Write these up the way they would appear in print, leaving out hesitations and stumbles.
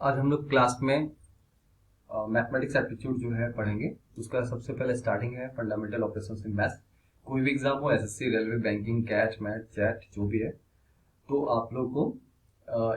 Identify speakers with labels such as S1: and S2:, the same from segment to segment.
S1: आज हम लोग क्लास में मैथमेटिक्स एप्टीट्यूड जो है पढ़ेंगे। उसका सबसे पहले स्टार्टिंग है फंडामेंटल ऑपरेशंस इन मैथ्स। कोई भी एग्जाम हो, SSC, railway, banking, CAT, MAT, chat, जो भी है, तो आप लोग को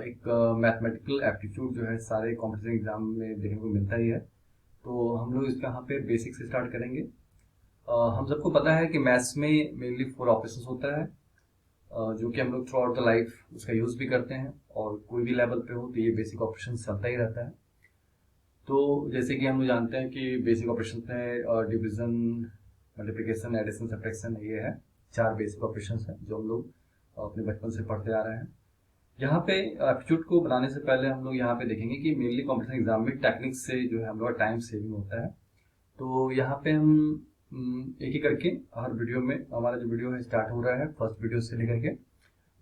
S1: एक मैथमेटिकल एप्टीट्यूड जो है सारे कॉम्पिटिटिव एग्जाम में देखने को मिलता ही है। तो हम लोग इसका यहाँ पे बेसिक से स्टार्ट करेंगे। हम सबको पता है कि मैथ्स में मेनली 4 ऑपरेशंस होता है, जो कि हम लोग थ्रू आउट द लाइफ उसका यूज भी करते हैं, और कोई भी लेवल पे हो तो ये बेसिक ऑपरेशन चलता ही रहता है। तो जैसे कि हम लोग जानते हैं कि बेसिक ऑपरेशन में डिवीजन, मल्टीप्लिकेशन, एडिशन, सब्ट्रैक्शन, ये है 4 बेसिक ऑपरेशन हैं जो हम लोग अपने बचपन से पढ़ते आ रहे हैं। यहाँ पे एप्टीट्यूड को बनाने से पहले हम लोग यहाँ पे देखेंगे कि मेनली कॉम्पिटिशन एग्जाम में टेक्निक से जो है हम लोग टाइम सेविंग होता है। तो यहाँ पे हम एक एक करके हर वीडियो में, हमारा जो वीडियो है स्टार्ट हो रहा है फर्स्ट वीडियो से लेकर के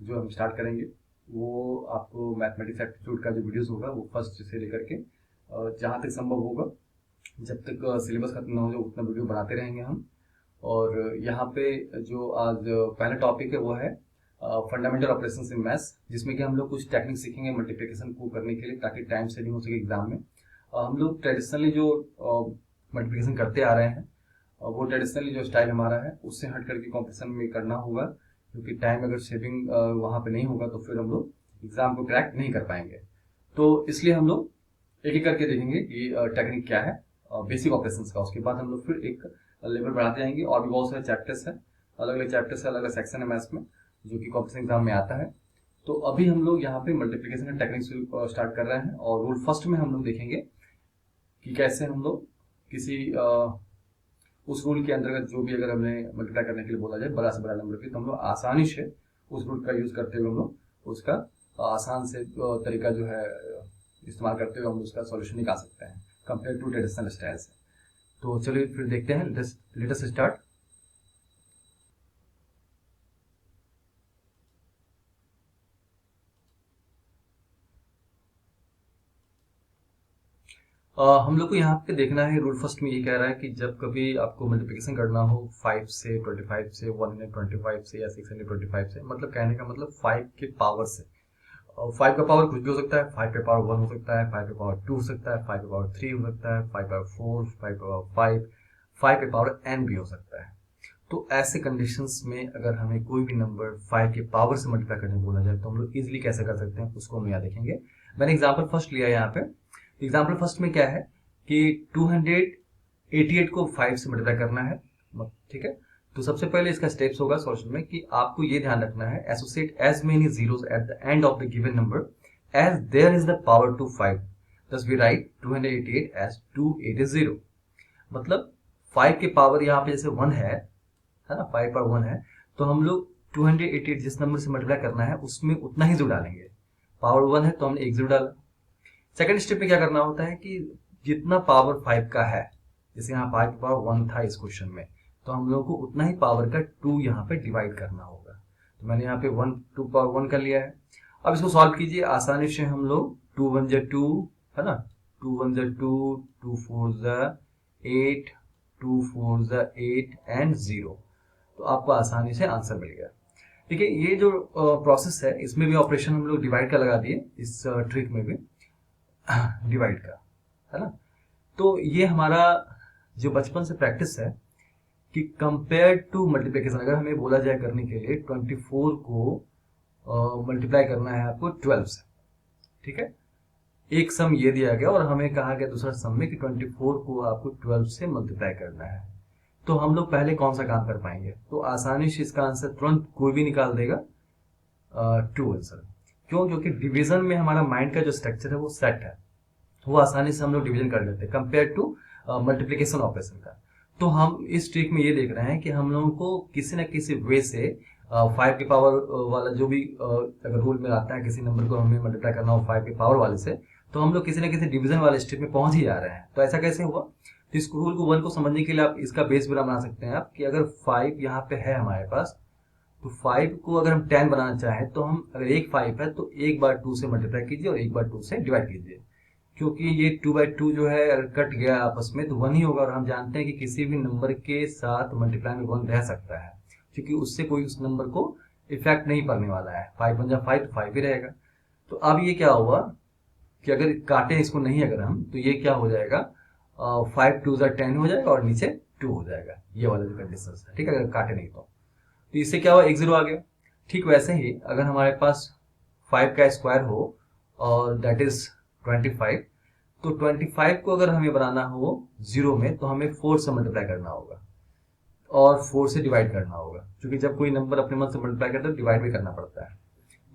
S1: जो हम स्टार्ट करेंगे, वो आपको मैथमेटिक्स एप्टीट्यूड का जो वीडियोस होगा वो फर्स्ट से लेकर के जहाँ तक संभव होगा, जब तक सिलेबस खत्म ना हो जाए उतना वीडियो बनाते रहेंगे हम। और यहाँ पे जो आज पहला टॉपिक है वो है फंडामेंटल ऑपरेशंस इन मैथ्स, जिसमें कि हम लोग कुछ टेक्निक सीखेंगे मल्टीप्लिकेशन को करने के लिए, ताकि टाइम सेविंग हो सके एग्जाम में। हम लोग ट्रेडिशनली जो मल्टीप्लिकेशन करते आ रहे हैं, वो ट्रेडिशनली जो स्टाइल हमारा है उससे हट करके कॉम्पिटिशन में करना होगा, क्योंकि टाइम अगर सेविंग वहाँ पे नहीं होगा तो फिर हम लोग एग्जाम को क्रैक नहीं कर पाएंगे। तो इसलिए हम लोग एक एक करके देखेंगे कि टेक्निक क्या है बेसिक ऑपरेशंस का। उसके बाद हम लोग फिर एक लेवल बढ़ाते जाएंगे, और भी बहुत सारे चैप्टर्स हैं, अलग अलग चैप्टर्स है, अलग अलग सेक्शन है मैथ्स में जो कि कॉम्पिटिशन एग्जाम में आता है। तो अभी हम लोग यहाँ पे मल्टीप्लिकेशन का टेक्निक से स्टार्ट कर रहे हैं, और रूल फर्स्ट में हम लोग देखेंगे कि कैसे हम लोग किसी उस रूल के अंतर्गत जो भी अगर हमें मल्टीप्लाई करने के लिए बोला जाए बड़ा से बड़ा नंबर की, तो हम लोग आसानी से उस रूल का यूज करते हुए हम लोग उसका आसान से तरीका जो है इस्तेमाल करते हुए हम उसका सॉल्यूशन निकाल सकते हैं कंपेयर टू ट्रेडिशनल स्टाइल से। तो चलिए फिर देखते हैं, लेट अस स्टार्ट। हम लोग को यहाँ पे देखना है, रूल फर्स्ट में ये कह रहा है कि जब कभी आपको मल्टीप्लिकेशन करना हो 5 से, 25 से, 125 से या 625 से, मतलब कहने का मतलब 5 के पावर से। 5 का पावर कुछ भी हो सकता है, 5 पे पावर 1 हो सकता है, 5 पे पावर 2 हो सकता है, 5 पे पावर 3 हो सकता है, 5 पावर 4, 5 पे पावर 5, 5 पे पावर n भी हो सकता है। तो ऐसे कंडीशंस में अगर हमें कोई भी नंबर 5 के पावर से मल्टीप्लाई करने बोला जाए तो हम लोग इजिली कैसे कर सकते हैं उसको हम यहाँ देखेंगे। मैंने एग्जाम्पल फर्स्ट लिया है यहाँ पे। एग्जाम्पल फर्स्ट में क्या है कि 288 को 5 से मल्टीप्लाई करना है, ठीक है। तो सबसे पहले इसका स्टेप्स होगा सॉल्यूशन में कि आपको ये ध्यान रखना है, associate as many zeros at the end of the given number as there is the power to 5, thus we write 288 as 280। मतलब 5 के पावर यहाँ पे जैसे 1 है ना, 5 पर 1 है, तो हम लोग 288 जिस नंबर से मल्टीप्लाई करना है उसमें उतना ही जीरो डालेंगे। पावर 1 है तो हमने एक जीरो डाला। सेकंड स्टेप में क्या करना होता है कि जितना पावर 5 का है, जैसे यहाँ 5 पावर 1 था इस क्वेश्चन में, तो हम लोग को उतना ही पावर का 2 यहाँ पे डिवाइड करना होगा। तो मैंने यहाँ पे 2 पावर 1 कर लिया है। अब इसको सॉल्व कीजिए आसानी से। हम लोग 2 1 जा 2 है ना, 2 1 जा 2, 2 4 जा 8, 2 4 जा 8 एंड 0। तो आपको आसानी से आंसर मिल गया। ठीक है, ये जो प्रोसेस है इसमें भी ऑपरेशन हम लोग डिवाइड का लगा दिए, इस ट्रिक में भी डिवाइड का, है ना। तो ये हमारा जो बचपन से प्रैक्टिस है कि कंपेयर टू मल्टीप्लिकेशन, अगर हमें बोला जाए करने के लिए 24 को मल्टीप्लाई करना है आपको 12 से, ठीक है। एक सम ये दिया गया और हमें कहा गया दूसरा सम में कि 24 को आपको 12 से मल्टीप्लाई करना है। तो हम लोग पहले कौन सा काम कर पाएंगे, तो आसानी से इसका आंसर तुरंत कोई भी निकाल देगा, 2 आंसर। क्यों? क्योंकि डिवीजन में हमारा माइंड का जो स्ट्रक्चर है वो सेट है, वो आसानी से हम लोग डिवीजन कर लेते हैं कंपेयर टू मल्टीप्लिकेशन ऑपरेशन का। तो हम इस ट्रिक में ये देख रहे हैं कि हम लोगों को किसी न किसी वे से 5 के पावर वाला जो भी अगर रूल में आता है, किसी नंबर को हमें मल्टीप्लाई करना हो 5 के पावर वाले से, तो हम लोग किसी न किसी डिवीजन वाले स्टेप में पहुंच ही जा रहे हैं। तो ऐसा कैसे हुआ? तो इस रूल को 1 को समझने के लिए आप इसका बेस बना सकते हैं आप, कि अगर 5 यहाँ पे है हमारे पास, तो 5 को अगर हम 10 बनाना चाहें तो हम, अगर एक 5 है तो एक बार 2 से मल्टीप्लाई कीजिए और एक बार 2 से डिवाइड कीजिए, क्योंकि ये 2/2 जो है अगर कट गया आपस में तो 1 ही होगा। और हम जानते हैं कि किसी भी नंबर के साथ मल्टीप्लाई में 1 रह सकता है, क्योंकि उससे कोई उस नंबर को इफेक्ट नहीं पड़ने वाला है। 5 1 जा 5 तो 5 ही रहेगा। तो अब ये क्या हुआ कि अगर काटे इसको नहीं अगर हम, तो ये क्या हो जाएगा, 5 2 10 हो जाएगा और नीचे 2 हो जाएगा, ये वाला जो कंडीशन है, ठीक है, अगर काटे नहीं तो इससे क्या हुआ, एक जीरो आ गया। ठीक वैसे ही अगर हमारे पास 5 का स्क्वायर हो और दैट इज 25, तो 25 को अगर हमें बनाना हो जीरो में तो हमें 4 से मल्टीप्लाई करना होगा और 4 से डिवाइड करना होगा, क्योंकि जब कोई नंबर अपने मन से मल्टीप्लाई करता है तो डिवाइड भी करना पड़ता है।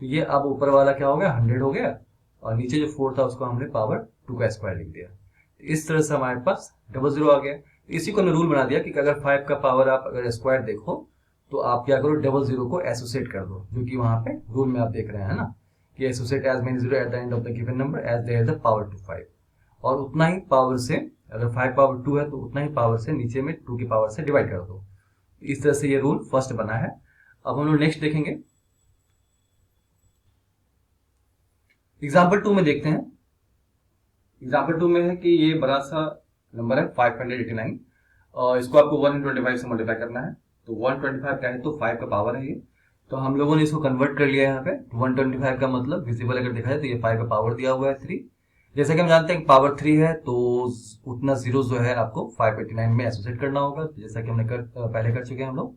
S1: तो ये अब ऊपर वाला क्या हो गया, 100 हो गया, और नीचे जो 4 था उसको हमने पावर 2 का स्क्वायर लिख दिया। तो इस तरह से हमारे पास 00 आ गया। इसी को हमने रूल बना दिया कि अगर 5 का पावर आप अगर स्क्वायर देखो तो आप क्या करो, 00 को एसोसिएट कर दो, जो कि वहां पे रूल में आप देख रहे हैं ना, कि associate as many zero at the end of the given number as there is the power to 5, और उतना ही पावर से, अगर 5 पावर 2 है तो उतना ही पावर से नीचे में 2 की पावर से डिवाइड कर दो। इस तरह से ये रूल फर्स्ट बना है। अब हम लोग नेक्स्ट देखेंगे, एग्जाम्पल 2 में देखते हैं। एग्जाम्पल 2 में है कि ये बड़ा सा नंबर है 589, और इसको आपको 125 से मल्टीप्लाई करना है। तो 125 का है तो 5 का पावर है ये, तो हम लोगों ने इसको कन्वर्ट कर लिया यहाँ पे। 125 का मतलब विजिबल अगर देखा जाए तो ये 5 का पावर दिया हुआ है 3। जैसा कि हम जानते हैं पावर 3 है तो उतना जीरो जो है आपको 589 में एसोसिएट करना होगा, जैसा कि हमने पहले कर चुके हैं हम लोग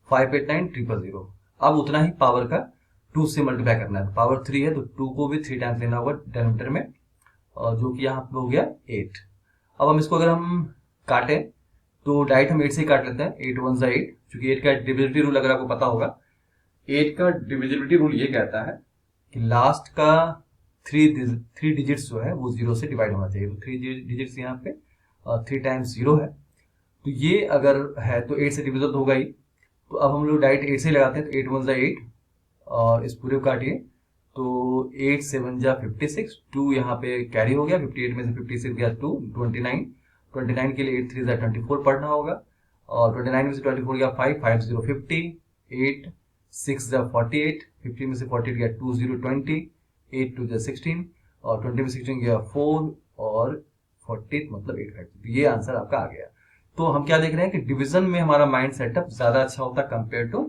S1: 589000। अब उतना ही पावर का 2 से मल्टीप्लाई करना है। पावर 3 है तो 2 को भी 3 टाइम्स लेना होगा डिनोमिनेटर में, जो कि यहाँ पे हो गया 8। अब हम इसको अगर हम काटे तो डायरेक्ट हम 8 से ही काट लेते हैं, 8 1 8, क्योंकि 8 का डिविजिबिलिटी रूल अगर आपको पता होगा, 8 का डिविजिबिलिटी रूल ये कहता है कि लास्ट का थ्री डिजिट्स जो है वो जीरो से डिवाइड होना चाहिए। तो 3 डिजिट्स यहाँ पे 3 टाइम्स जीरो है, तो ये अगर है तो 8 से डिविजिबल होगा ही। तो अब हम लोग डायरेक्ट 8 से लगाते हैं, तो 8 1 8, और इस पूरे को काटिए तो 8 7 56, 2 यहाँ पे कैरी हो गया, 58 में से 56 गया 2, 29 के लिए 8 3 24 पढ़ना होगा, और 29 में से 24 गया 5 5 0 50, 8 6 48, 50 में से 48 गया 2 0 20, 8 2 16, और 20 में 16 गया 4, और 40 मतलब 8 5। तो ये आंसर आपका आ गया। तो हम क्या देख रहे हैं कि डिवीजन में हमारा माइंड सेटअप ज्यादा अच्छा होता है कंपेयर टू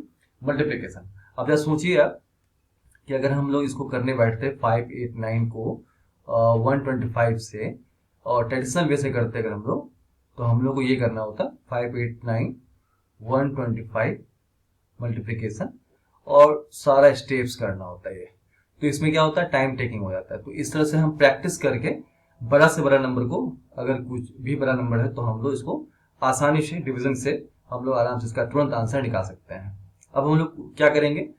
S1: मल्टीप्लीकेशन। अब जरा सोचिए आप कि अगर हम लोग इसको करने बैठते 589 को 125 से, और ट्रेडिशनल वे से करते अगर हम लोग, तो हम लोग को ये करना होता 589 125 मल्टीप्लीकेशन, और सारा स्टेप्स करना होता है ये। तो इसमें क्या होता है, टाइम टेकिंग हो जाता है। तो इस तरह से हम प्रैक्टिस करके बड़ा से बड़ा नंबर को, अगर कुछ भी बड़ा नंबर है तो हम लोग इसको आसानी से डिवीजन से हम लोग आराम से इसका तुरंत आंसर निकाल सकते हैं। अब हम लोग क्या करेंगे,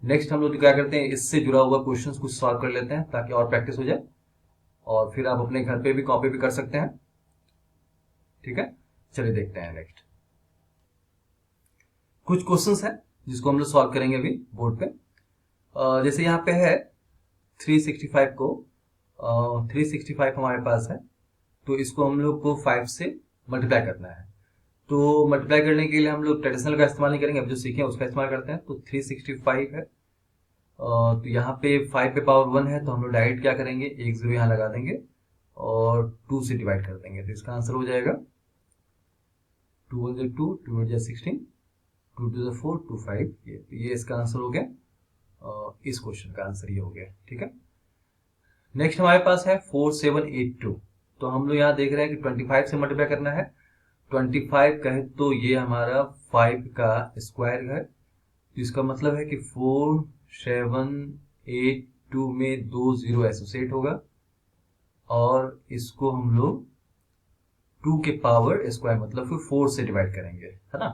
S1: नेक्स्ट हम लोग क्या करते हैं, इससे जुड़ा हुआ क्वेश्चंस कुछ सॉल्व कर लेते हैं ताकि और प्रैक्टिस हो जाए, और फिर आप अपने घर पे भी कॉपी भी कर सकते हैं। ठीक है, चलिए देखते हैं नेक्स्ट कुछ क्वेश्चंस है जिसको हम लोग सॉल्व करेंगे अभी बोर्ड पे। जैसे यहाँ पे है 365 को 365 हमारे पास है, तो इसको हम लोग को 5 से मल्टीप्लाई करना है। तो मल्टीप्लाई करने के लिए हम लोग ट्रेडिशनल का इस्तेमाल नहीं करेंगे, अब जो सीखे हैं उसका इस्तेमाल करते हैं। तो 365 है, तो यहाँ पे 5 पे पावर 1 है, तो हम लोग डायरेक्ट क्या करेंगे, एक जीरो यहाँ लगा देंगे और 2 से डिवाइड कर देंगे, तो इसका आंसर हो जाएगा 2 1 2 2 8 16, 2 2 4 2 5। ये इसका आंसर हो गया, इस क्वेश्चन का आंसर ये हो गया। ठीक है, नेक्स्ट हमारे पास है 4782। तो हम लोग यहाँ देख रहे हैं कि 25 से मल्टीप्लाई करना है। 25 कहे तो ये हमारा 5 का स्क्वायर है, तो इसका मतलब है कि 4782 में 2 जीरो एसोसिएट होगा, और इसको हम लोग 2 के पावर स्क्वायर मतलब फिर 4 से डिवाइड करेंगे, है ना।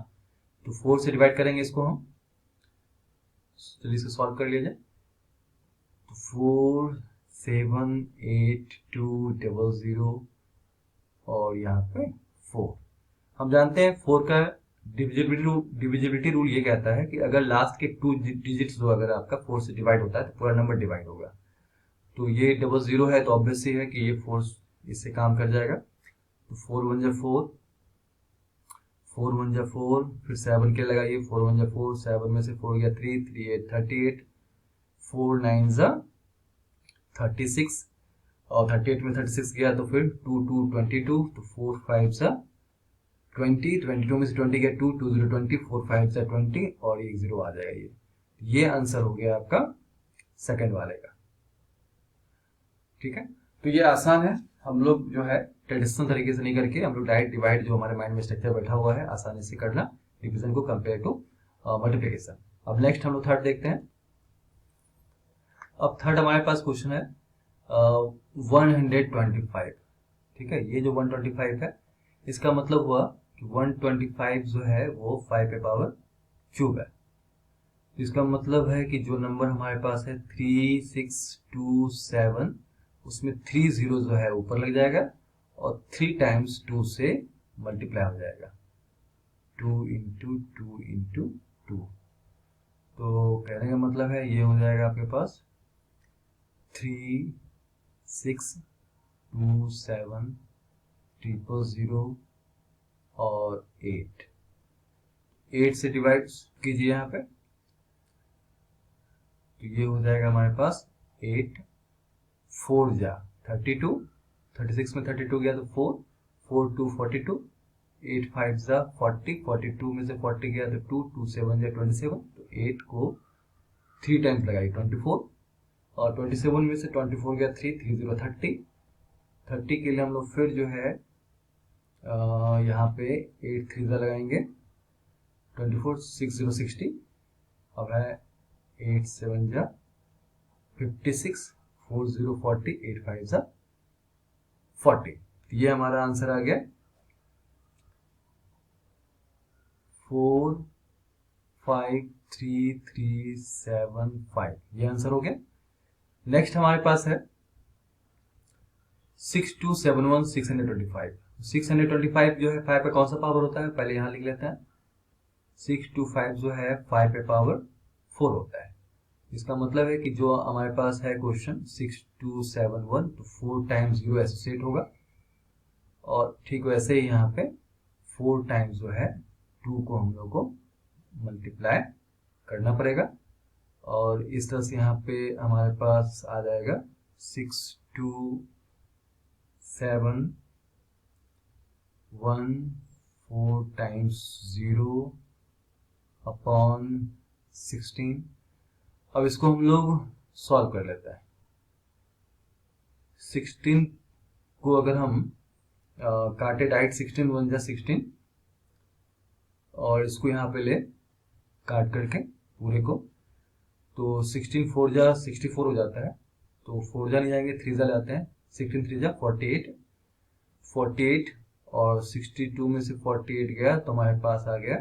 S1: तो 4 से डिवाइड करेंगे इसको हम, चलिए इसे सॉल्व कर लिया जाए। तो 478200 और यहाँ पे 4। हम जानते हैं 4 का डिविजिबिलिटी रूल ये कहता है कि अगर लास्ट के 2 डिजिट्स जो अगर आपका 4 से डिवाइड होता है तो पूरा नंबर डिवाइड होगा। तो ये 00 है तो ऑब्वियस ही है कि ये 4 इससे काम कर जाएगा। तो 4 1 जा 4, 4 1 जा 4, फिर 7 के लगाइए, 4 1 जा 4, 7 में से 4 गया 3 3 8 38, 4 9 जा 36, और 38 में 36 गया तो फिर 2 2 22, तो 4 5 जा 20, 22 में से 20 गया 2 2 0 20, 4 5 जा 20, और 1 0 आ जाएगा। ये आंसर हो गया आपका सेकंड वाले का। ठीक है, तो ये आसान है, हम लोग जो है ट्रेडिशनल तरीके से नहीं करके हम लोग डायरेक्ट डिवाइड जो हमारे माइंड में स्ट्रक्चर बैठा हुआ है आसानी से करना डिवीजन को कंपेयर टू मल्टीप्लिकेशन। अब नेक्स्ट हम लोग थर्ड देखते हैं। अब थर्ड हमारे पास क्वेश्चन है 125। ठीक है, ये जो 125 है इसका मतलब हुआ कि 125 जो है वो 5 पे पावर क्यूब है। इसका मतलब है कि जो नंबर हमारे पास है 3627 उसमें 3 जीरो जो है ऊपर लग जाएगा और 3 टाइम्स 2 से मल्टीप्लाई हो जाएगा, 2 इंटू 2 इंटू 2। तो कहने का मतलब है ये हो जाएगा आपके पास 3627 000 और 8 से डिवाइड कीजिए यहाँ पे, तो ये हो जाएगा हमारे पास 8 4 जा 32, 36 में 32 गया तो 4, 4 2 42, 8 5 जा 40, 42 में से 40 गया तो 2, 2 7 जा 27, तो 8 को 3 टाइम्स लगाई 24, और 27 में से 24 गया 3, 3 0 30, 30 के लिए हम लोग फिर जो है यहाँ पे 8 3 जा लगाएंगे 24, 6 0 60, अब है 8 7 जा 56, 4 0 40, 8 5 जा 40। ये हमारा आंसर आ गया 45337 ये आंसर हो गया। नेक्स्ट हमारे पास है 6271 625। 625 जो है 5 पे कौन सा पावर होता है पहले यहां लिख लेते हैं। 625 जो है 5 पे पावर 4 होता है। इसका मतलब है कि जो हमारे पास है क्वेश्चन 6271 तो 4 टाइम्स 0 एसोसिएट होगा, और ठीक वैसे ही यहाँ पे 4 टाइम्स जो है 2 को हम लोग को मल्टीप्लाई करना पड़ेगा, और इस तरह से यहाँ पे हमारे पास आ जाएगा 6271 4 टाइम्स 0 अपॉन 16। अब इसको हम लोग सॉल्व कर लेते हैं। 16 को अगर हम काटे डाइट 16 1 जा 16, और इसको यहाँ पे ले काट करके पूरे को, तो 16 4 जा 64 हो जाता है, तो 4 जा नहीं जाएंगे 3 जा जाते हैं, 16 3 जा 48, 48 और 62 में से 48 गया तो हमारे पास आ गया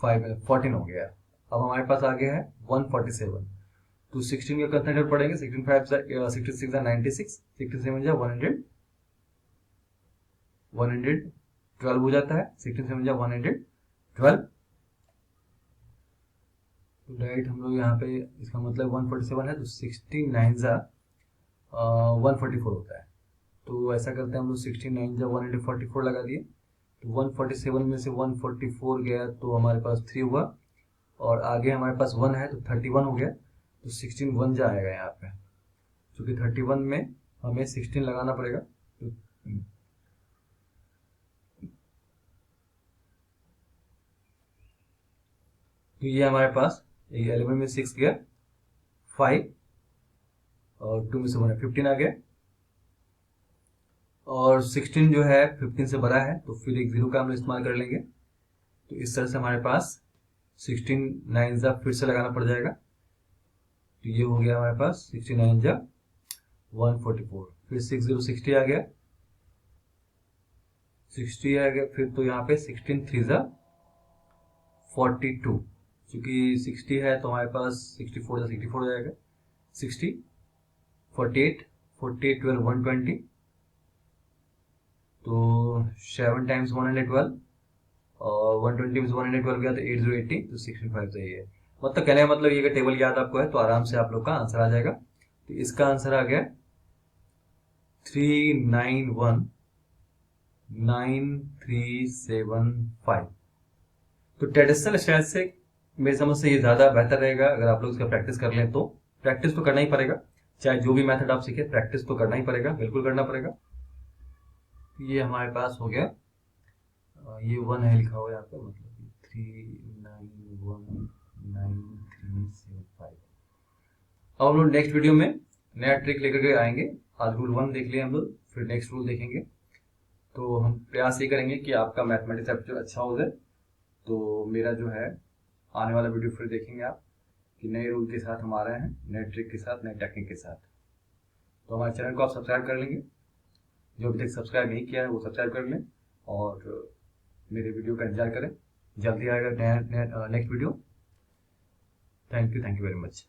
S1: 14 हो गया। अब हमारे पास आ गया है 147, तो 16 का कितना पड़ेंगे, 16 5 जा 66 जा 96, 67 जा 112 हो जाता है, 16 7 जा 112। तो डायरेक्ट हम लोग यहाँ पे इसका मतलब 147 है तो 69 जा 144 होता है। तो ऐसा करते हैं हम लोग 69 जा 144 लगा दिए, तो 147 में से 144 गया तो हमारे पास 3 हुआ, और आगे हमारे पास 1 है तो 31 हो गया, तो 16 1 जा आएगा यहाँ पे, क्योंकि 31 में हमें 16 लगाना पड़ेगा। तो ये हमारे पास 11 में 6 गया 5, और 2 में से 1 15 आ गया, और 16 जो है 15 से बड़ा है तो फिर एक 0 का हम लोग इस्तेमाल कर लेंगे, तो इस तरह से हमारे पास 16 9 जा फिर से लगाना पड़ जाएगा, तो ये हो गया हमारे पास 69 जा 144, फिर 60 60 आ गया 60 आ गया, फिर तो यहाँ पे 16 3 जा 42, क्योंकि 60 है तो हमारे पास 64 जा 64 हो जाएगा, 60 48 48 12 120, तो 7 टाइम्स 112, और 120 में से 112 गया तो 8080, तो 65 सही है। मतलब कहने का मतलब ये टेबल याद आपको है तो आराम से आप लोग का आंसर आ जाएगा। तो इसका आंसर आ गया 391937 तो ट्रेडिशनल स्टाइल से मेरी समझ से ये ज्यादा बेहतर रहेगा अगर आप लोग इसका प्रैक्टिस कर लें, तो प्रैक्टिस तो करना ही पड़ेगा, चाहे जो भी मेथड आप सीखे प्रैक्टिस तो करना ही पड़ेगा, बिल्कुल करना पड़ेगा। ये हमारे पास हो गया, ये 1 है लिखा हुआ यहाँ पे, मतलब 391937। अब हम लोग नेक्स्ट वीडियो में नया ट्रिक लेकर के आएंगे। आज रूल 1 देख लिया हम लोग, फिर नेक्स्ट रूल देखेंगे। तो हम प्रयास ये करेंगे कि आपका मैथमेटिक्स एप्टीट्यूड अच्छा हो जाए। तो मेरा जो है आने वाला वीडियो फिर देखेंगे आप कि नए रूल के साथ हम आ रहे हैं, नए ट्रिक के साथ, नए टेक्निक के साथ। तो हमारे चैनल को आप सब्सक्राइब कर लेंगे, जो अभी तक सब्सक्राइब नहीं किया है वो सब्सक्राइब कर लें, और मेरे वीडियो का इंतजार करें। जल्दी आएगा नया next video. Thank you very much.